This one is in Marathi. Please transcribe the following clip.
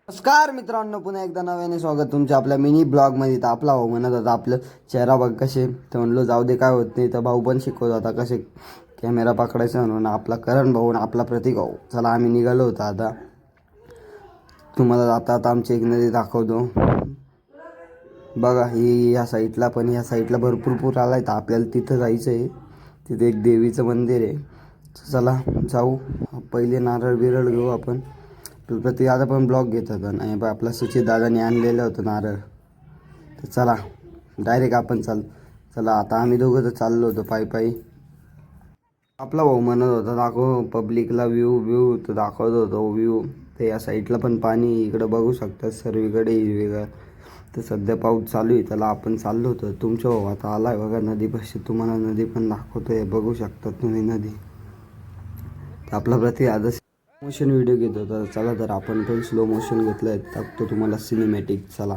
नमस्कार मित्रांनो, पुन्हा एकदा नव्याने स्वागत तुमच्या आपल्या मिनी ब्लॉगमध्ये. तर आपला भाऊ म्हणत होता आपलं चेहरा बघ कसे, तर म्हणलो जाऊ दे काय होत नाही. तर भाऊ पण शिकवत होता कसे कॅमेरा पकडायचा म्हणून. आपला करण भाऊ आणि आपला प्रतीक भाऊ. चला आम्ही निघालो होतो आता. तुम्हाला आता आमची एक नदी दाखवतो बघा. ही ह्या साईडला पण, ह्या साईडला भरपूर पूर आला आहे. तर आपल्याला तिथं जायचं आहे. तिथे एक देवीचं मंदिर आहे. चला जाऊ. पहिले नारळ बिरळ घेऊ आपण. प्रति दादा पण ब्लॉग घेत होता आणि आपला सुचित दादाने आणलेलं होतं नारळ. तर चला डायरेक्ट आपण चला आता आम्ही दोघं तर चाललो होतो पायी. आपला भाऊ म्हणत होता दाखव पब्लिकला व्ह्यू तर दाखवत होतो व्ह्यू. तर या साईडला पण पाणी, इकडं बघू शकता सर्वीकडे हिरवेगार. तर सध्या पाऊस चालू आहे. त्याला आपण चाललो होतो. तुमच्या भाऊ आता आला आहे बघा नदीपाशी. तुम्हाला नदी पण दाखवतोय, बघू शकता तुम्ही नदी. तर आपला प्रति आता मोशन व्हिडिओ घेत होता. चला तर आपण पण स्लो मोशन घेतलं आहे, टाकतो तुम्हाला सिनेमॅटिक. चला.